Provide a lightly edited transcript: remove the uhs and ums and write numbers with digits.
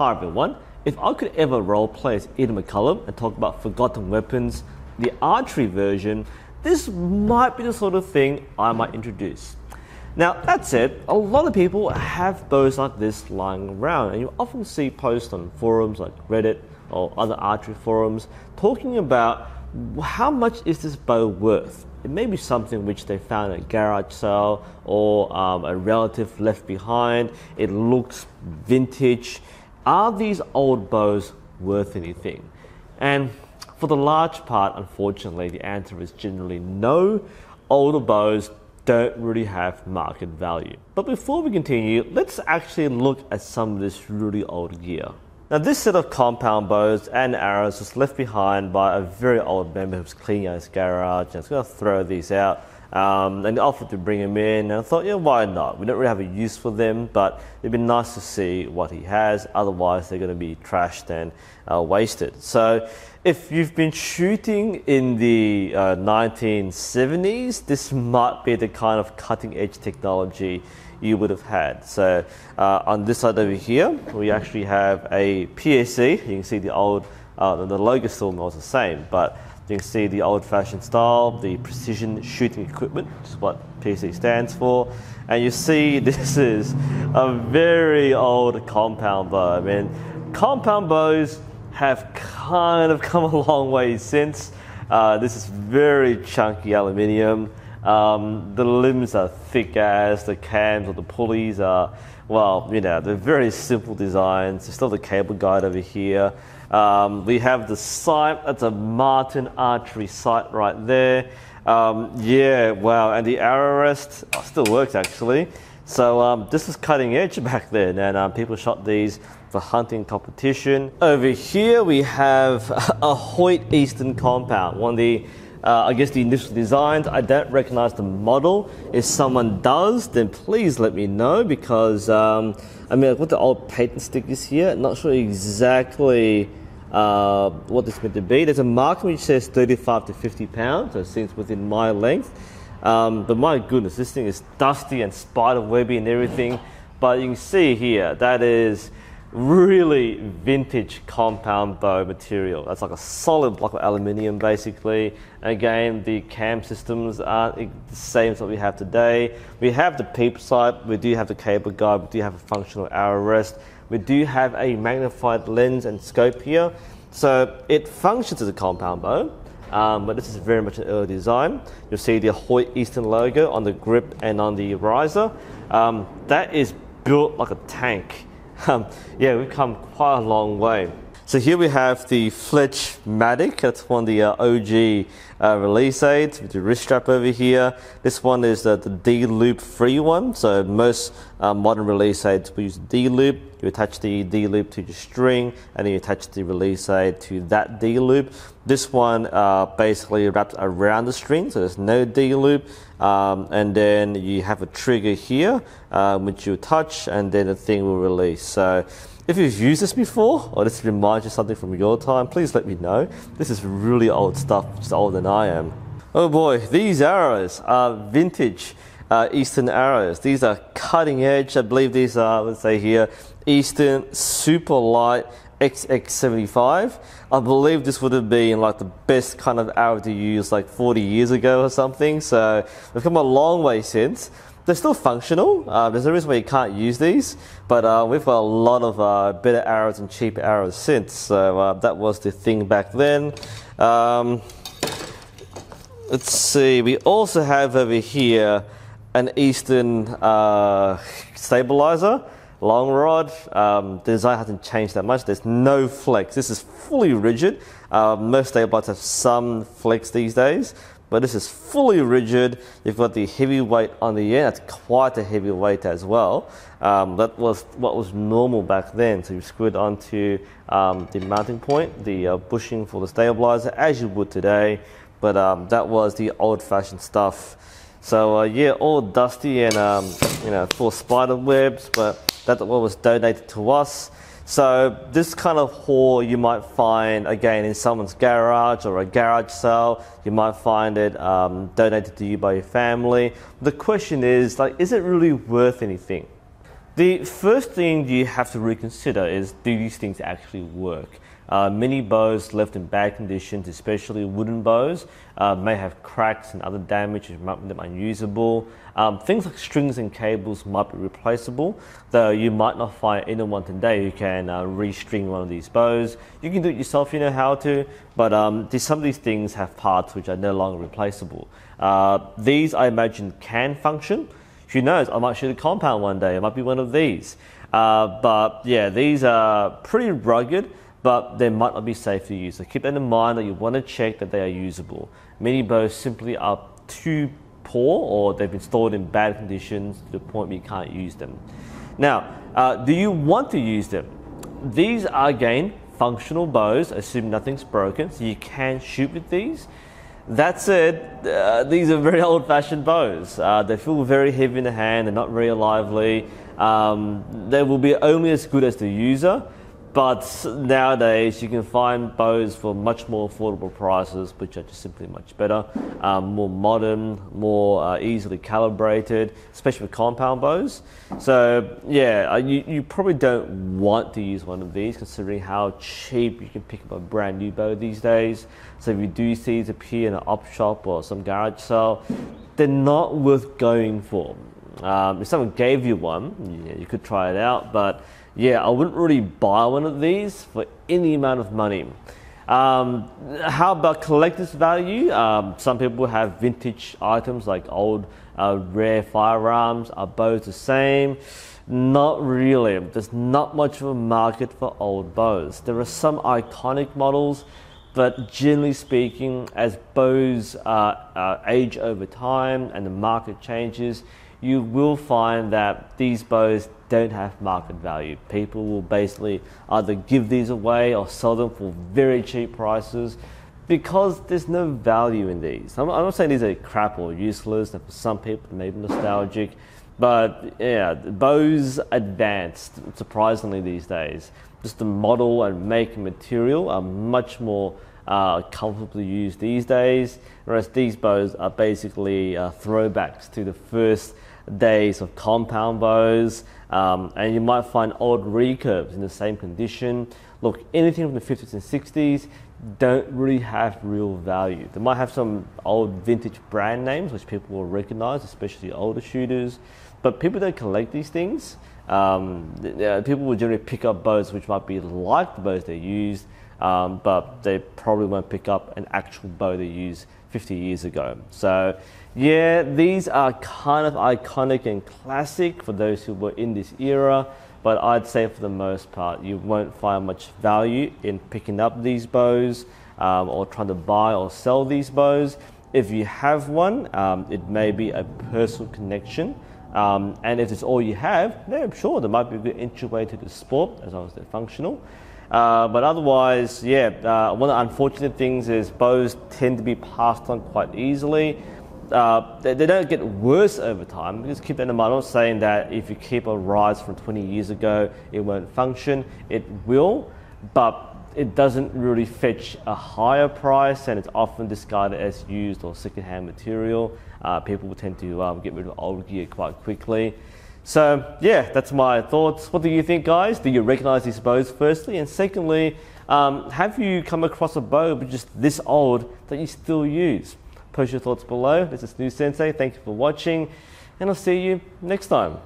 Hi everyone, if I could ever roleplay as Ian McCullum and talk about forgotten weapons, the archery version, this might be the sort of thing I might introduce. Now that said, a lot of people have bows like this lying around, and you often see posts on forums like Reddit or other archery forums talking about how much is this bow worth. It may be something which they found at a garage sale or a relative left behind. It looks vintage. Are these old bows worth anything? And for the large part, unfortunately, the answer is generally no. Older bows don't really have market value. But before we continue, let's actually look at some of this really old gear. Now this set of compound bows and arrows was left behind by a very old member who was cleaning out his garage, and I was going to throw these out. And he offered to bring them in, and I thought, yeah, why not? We don't really have a use for them, but it'd be nice to see what he has. Otherwise, they're going to be trashed and wasted. So if you've been shooting in the 1970s, this might be the kind of cutting edge technology you would have had. So on this side over here, we actually have a PSC. You can see the old, the logo still was the same, but you can see the old-fashioned style, the precision shooting equipment, which is what PSC stands for. And you see this is a very old compound bow. I mean, compound bows have kind of come a long way since. This is very chunky aluminium. The limbs are thick as, the cams or the pulleys are, well, you know, they're very simple designs. There's still the cable guide over here. We have the sight, that's a Martin archery sight right there. Yeah, wow, and the arrow rest still works actually. So this is cutting edge back then, and people shot these for hunting competition. Over here we have a Hoyt Eastern compound, one of the I guess the initial designs. I don't recognize the model. If someone does, then please let me know, because I mean, I've got the old patent stickers here. Not sure exactly what this is meant to be. There's a marker which says 35 to 50 pounds, so it seems within my length. But my goodness, this thing is dusty and spider webby and everything. But you can see here, that is really vintage compound bow material. That's like a solid block of aluminium basically. Again, the cam systems aren't the same as what we have today. We have the peep sight, we do have the cable guide, we do have a functional arrow rest, we do have a magnified lens and scope here. So it functions as a compound bow, but this is very much an early design. You'll see the Hoyt Eastern logo on the grip and on the riser. That is built like a tank. Yeah, we've come quite a long way. So here we have the Fletch-Matic. That's one of the OG release aids with the wrist strap over here. This one is the D-loop free one. So most modern release aids will use D-loop. You attach the D-loop to your string, and then you attach the release aid to that D-loop. This one basically wraps around the string, so there's no D-loop. And then you have a trigger here, which you touch, and then the thing will release. So if you've used this before, or this reminds you of something from your time, please let me know. This is really old stuff, which is older than I am. Oh boy, these arrows are vintage Eastern arrows. These are cutting edge. I believe these are, let's say here, Eastern super light XX75. I believe this would have been like the best kind of arrow to use like 40 years ago or something. So we've come a long way since. They're still functional. There's a reason why you can't use these, but we've got a lot of better arrows and cheaper arrows since. So that was the thing back then. Let's see. We also have over here an Eastern stabilizer, long rod. The design hasn't changed that much. There's no flex. This is fully rigid. Most stabilizers have some flex these days, but this is fully rigid. You've got the heavy weight on the end. That's quite a heavy weight as well. That was what was normal back then. So you screw it onto the mounting point, the bushing for the stabilizer, as you would today. But that was the old-fashioned stuff. So yeah, all dusty and you know, full of spider webs, but that's what was donated to us. So this kind of haul you might find again in someone's garage or a garage sale. You might find it donated to you by your family. The question is, like, is it really worth anything? The first thing you have to reconsider is, do these things actually work? Many bows left in bad conditions, especially wooden bows, may have cracks and other damage which might make them unusable. Things like strings and cables might be replaceable, though you might not find anyone today who can restring one of these bows. You can do it yourself if you know how to, but some of these things have parts which are no longer replaceable. These, I imagine, can function. Who knows, I might shoot a compound one day, it might be one of these. But yeah, these are pretty rugged, but they might not be safe to use. So keep that in mind, that you want to check that they are usable. Many bows simply are too poor, or they've been stored in bad conditions to the point where you can't use them. Now, do you want to use them? These are, again, functional bows, assume nothing's broken, so you can shoot with these. That said, these are very old-fashioned bows. They feel very heavy in the hand, they're not very lively. They will be only as good as the user, but nowadays you can find bows for much more affordable prices, which are just simply much better, more modern, more easily calibrated, especially with compound bows. So yeah, you probably don't want to use one of these, considering how cheap you can pick up a brand new bow these days. So if you do see these appear in an op shop or some garage sale, they're not worth going for. If someone gave you one, yeah, you could try it out, but yeah, I wouldn't really buy one of these for any amount of money. How about collector's value? Some people have vintage items like old rare firearms. Are bows the same? Not really. There's not much of a market for old bows. There are some iconic models, but generally speaking, as bows age over time and the market changes, you will find that these bows don't have market value. People will basically either give these away or sell them for very cheap prices because there's no value in these. I'm not saying these are crap or useless, and for some people it may be nostalgic, but yeah, bows advanced surprisingly these days. Just the model and make and material are much more comfortably used these days, whereas these bows are basically throwbacks to the first days of compound bows, and you might find old recurves in the same condition. Look, anything from the 50s and 60s don't really have real value. They might have some old vintage brand names which people will recognize, especially older shooters, but people don't collect these things. People will generally pick up bows which might be like the bows they used, but they probably won't pick up an actual bow they used 50 years ago. So yeah, these are kind of iconic and classic for those who were in this era, but I'd say for the most part you won't find much value in picking up these bows or trying to buy or sell these bows. If you have one, it may be a personal connection, and if it's all you have, then I'm sure there might be a good entry way to the sport as long as they're functional. But otherwise, yeah, one of the unfortunate things is bows tend to be passed on quite easily. They don't get worse over time. Just keep that in mind. I'm not saying that if you keep a rise from 20 years ago, it won't function. It will, but it doesn't really fetch a higher price, and it's often discarded as used or secondhand material. People will tend to get rid of old gear quite quickly. So yeah, that's my thoughts. What do you think, guys? Do you recognize these bows firstly? And secondly, have you come across a bow but just this old that you still use? Post your thoughts below. This is NUSensei. Thank you for watching, and I'll see you next time.